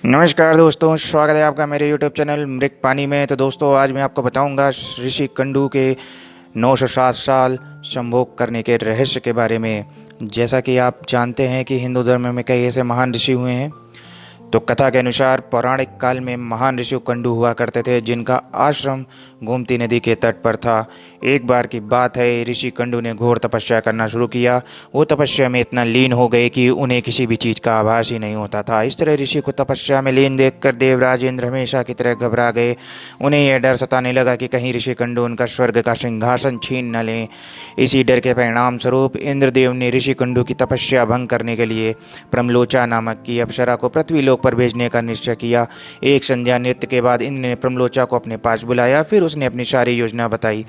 नमस्कार दोस्तों, स्वागत है आपका मेरे YouTube चैनल मृग पानी में। तो दोस्तों, आज मैं आपको बताऊंगा ऋषि कंडू के 907 साल संभोग करने के रहस्य के बारे में। जैसा कि आप जानते हैं कि हिंदू धर्म में कई ऐसे महान ऋषि हुए हैं। तो कथा के अनुसार पौराणिक काल में महान ऋषि कंडू हुआ करते थे, जिनका आश्रम गोमती नदी के तट पर था। एक बार की बात है, ऋषि कंडू ने घोर तपस्या करना शुरू किया। वो तपस्या में इतना लीन हो गए कि उन्हें किसी भी चीज़ का आभास ही नहीं होता था। इस तरह ऋषि को तपस्या में लीन देखकर देवराज इंद्र हमेशा की तरह घबरा गए। उन्हें यह डर सताने लगा कि कहीं ऋषि कंडू उनका स्वर्ग का सिंहासन छीन न लें। इसी डर के परिणाम स्वरूप इंद्रदेव ने ऋषि कंडू की तपस्या भंग करने के लिए प्रमलोचा नामक की अप्सरा को पृथ्वीलोक पर भेजने का निश्चय किया। एक संध्या नृत्य के बाद इंद्र ने प्रमलोचा को अपने पास बुलाया। फिर उसने अपनी सारी योजना बताई।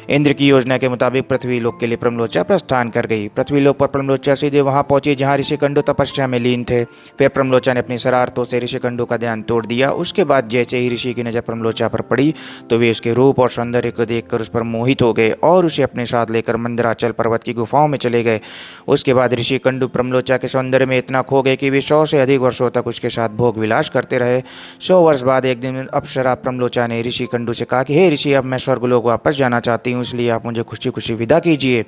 इंद्र की योजना के मुताबिक पृथ्वीलोक के लिए प्रमलोचा प्रस्थान कर गई। पृथ्वीलोक पर प्रमलोचा सीधे वहां पहुंची जहां ऋषिकंडू तपस्या में लीन थे। फिर प्रमलोचा ने अपनी शरारतों से ऋषिकंडू का ध्यान तोड़ दिया। उसके बाद जैसे ही ऋषि की नजर प्रमलोचा पर पड़ी तो वे उसके रूप और सौंदर्य को देखकर उस पर मोहित हो गए और उसे अपने साथ लेकर मंदराचल पर्वत की गुफाओं में चले गए। उसके बाद ऋषिकंडू प्रमलोचा के सौंदर्य में इतना खो गए कि वे 100 से अधिक वर्षों तक उसके साथ भोग विलास करते रहे। 100 वर्ष बाद एक दिन अप्सरा प्रमलोचा ने ऋषिकंडू से कहा कि हे ऋषि, अब मैं स्वर्गलोक वापस जाना चाहती हूँ, इसलिए आप मुझे खुशी खुशी विदा कीजिए।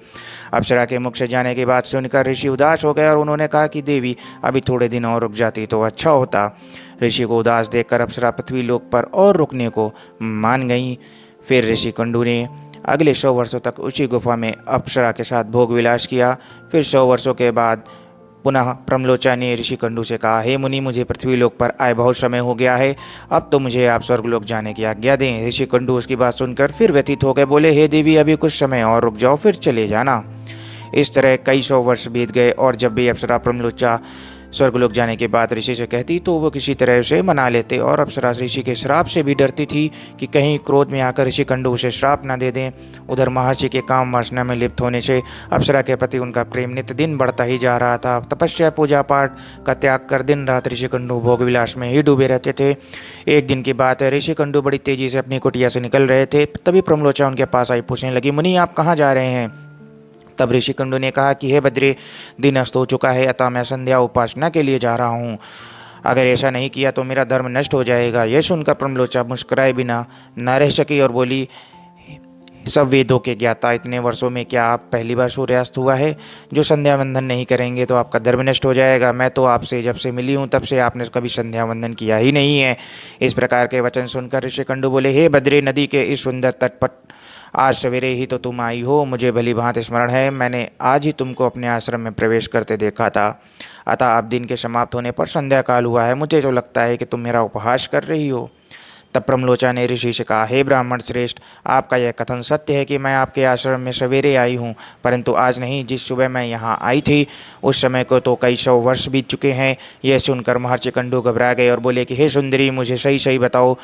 अप्सरा के मुख से जाने की बात सुनकर ऋषि उदास हो गए और उन्होंने कहा कि देवी, अभी थोड़े दिन और रुक जाती तो अच्छा होता। ऋषि को उदास देखकर अप्सरा पृथ्वीलोक पर और रुकने को मान गई। फिर ऋषि कंडू ने अगले 100 वर्षों तक उसी गुफा में अप्सरा के साथ भोग विलास किया। फिर 100 वर्षों के बाद पुनः प्रमलोचा ने ऋषि कंडू से कहा, हे मुनि, मुझे पृथ्वीलोक पर आए बहुत समय हो गया है। अब तो मुझे आप स्वर्गलोक जाने की आज्ञा दें। ऋषि कंडू उसकी बात सुनकर फिर व्यथित हो गए, बोले, हे देवी, अभी कुछ समय और रुक जाओ, फिर चले जाना। इस तरह कई 100 वर्ष बीत गए और जब भी अप्सरा प्रमलोचा स्वर्गलोक जाने के बाद ऋषि से कहती तो वो किसी तरह उसे मना लेते। और अप्सरा ऋषि के श्राप से भी डरती थी कि कहीं क्रोध में आकर ऋषि कंडू उसे श्राप न दे दें। उधर महर्षि के काम वासना में लिप्त होने से अप्सरा के प्रति उनका प्रेम नित्य दिन बढ़ता ही जा रहा था। तपस्या पूजा पाठ का त्याग कर दिन रात ऋषि कंडू भोग विलास में ही डूबे रहते थे। एक दिन की बात है, ऋषि कंडू बड़ी तेजी से अपनी कुटिया से निकल रहे थे। तभी प्रमलोचा उनके पास आई पूछने लगी, मुनि, आप कहाँ जा रहे हैं? तब ऋषि कंडू ने कहा कि हे बद्री, दिन अस्त हो चुका है, अतः मैं संध्या उपासना के लिए जा रहा हूँ। अगर ऐसा नहीं किया तो मेरा धर्म नष्ट हो जाएगा। यह सुनकर प्रमलोचा मुस्कुराए बिना न रह सकी और बोली, सब वेदों के ज्ञाता, इतने वर्षों में क्या आप पहली बार सूर्यास्त हुआ है? जो संध्या वंदन नहीं करेंगे तो आपका धर्म नष्ट हो जाएगा। मैं तो आपसे जब से मिली हूँ तब से आपने कभी संध्या वंदन किया ही नहीं है। इस प्रकार के वचन सुनकर ऋषि कंडू बोले, हे बद्री, नदी के इस सुंदर तट पर आज सवेरे ही तो तुम आई हो। मुझे भली भांति स्मरण है, मैंने आज ही तुमको अपने आश्रम में प्रवेश करते देखा था। अतः अब दिन के समाप्त होने पर संध्या काल हुआ है। मुझे तो लगता है कि तुम मेरा उपहास कर रही हो। तब प्रमलोचा ने ऋषि से कहा, हे ब्राह्मण श्रेष्ठ, आपका यह कथन सत्य है कि मैं आपके आश्रम में सवेरे आई हूँ, परंतु आज नहीं, जिस सुबह मैं यहाँ आई थी उस समय को तो कई 100 वर्ष बीत चुके हैं। यह सुनकर महर्षि कंडू घबरा गए और बोले कि हे सुंदरी, मुझे सही सही बताओ,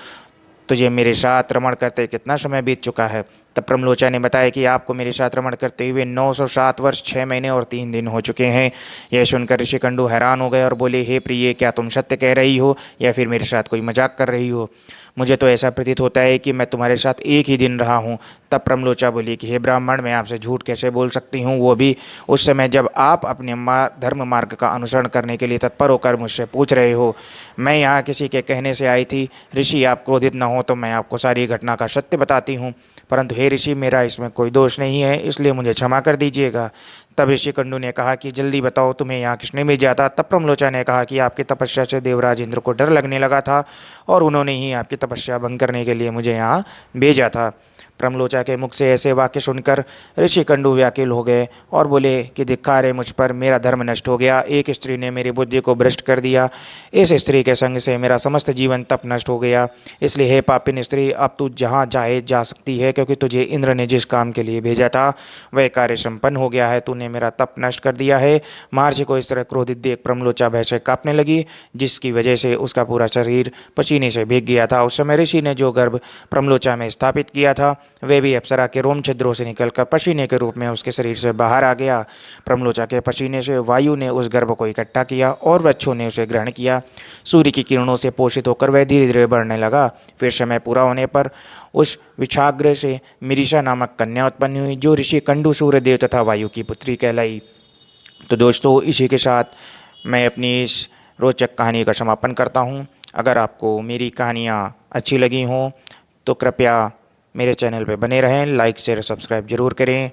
तुझे मेरे साथ रमण करते कितना समय बीत चुका है? तब प्रमलोचा ने बताया कि आपको मेरे साथ रमण करते हुए 907 वर्ष 6 महीने और 3 दिन हो चुके हैं। यह सुनकर ऋषि कंडू हैरान हो गए और बोले, हे प्रिय, क्या तुम सत्य कह रही हो या फिर मेरे साथ कोई मजाक कर रही हो? मुझे तो ऐसा प्रतीत होता है कि मैं तुम्हारे साथ एक ही दिन रहा हूँ। तब प्रमलोचा बोली कि हे ब्राह्मण, मैं आपसे झूठ कैसे बोल सकती हूँ, वो भी उस समय जब आप अपने धर्म मार्ग का अनुसरण करने के लिए तत्पर होकर मुझसे पूछ रहे हो। मैं यहाँ किसी के कहने से आई थी। ऋषि, आप क्रोधित न हो तो मैं आपको सारी घटना का सत्य बताती हूँ, परंतु हे ऋषि, मेरा इसमें कोई दोष नहीं है, इसलिए मुझे क्षमा कर दीजिएगा। तब ऋषि कंडू ने कहा कि जल्दी बताओ, तुम्हें यहाँ किसने भेजा था? तब प्रमलोचा ने कहा कि आपकी तपस्या से देवराज इंद्र को डर लगने लगा था और उन्होंने ही आपकी तपस्या भंग करने के लिए मुझे यहाँ भेजा था। प्रमलोचा के मुख से ऐसे वाक्य सुनकर ऋषि कंडू व्याकुल हो गए और बोले कि धिक्कार है मुझ पर, मेरा धर्म नष्ट हो गया। एक स्त्री ने मेरी बुद्धि को भ्रष्ट कर दिया। इस स्त्री के संग से मेरा समस्त जीवन तप नष्ट हो गया। इसलिए हे पापिन स्त्री, अब तू जहाँ चाहे जा सकती है, क्योंकि तुझे इंद्र ने जिस काम के लिए भेजा था वह कार्य संपन्न हो गया है। तूने मेरा तप नष्ट कर दिया है। महर्षि को इस तरह क्रोधित देख प्रमलोचा भय से कांपने लगी, जिसकी वजह से उसका पूरा शरीर पसीने से भीग गया था। उस समय ऋषि ने जो गर्भ प्रमलोचा में स्थापित किया था वह भी अप्सरा के रोम छिद्रों से निकलकर पसीने के रूप में उसके शरीर से बाहर आ गया। प्रमलोचा के पसीने से वायु ने उस गर्भ को इकट्ठा किया और वृक्षों ने उसे ग्रहण किया। सूर्य की किरणों से पोषित होकर वह धीरे धीरे बढ़ने लगा। फिर समय पूरा होने पर उस विछाग्र से मिरिशा नामक कन्या उत्पन्न हुई, जो ऋषि कंडू, सूर्यदेव तथा वायु की पुत्री कहलाई। तो दोस्तों, इसी के साथ मैं अपनी इस रोचक कहानी का समापन करता हूँ। अगर आपको मेरी कहानियाँ अच्छी लगी हों तो कृपया मेरे चैनल पर बने रहें, लाइक शेयर सब्सक्राइब ज़रूर करें।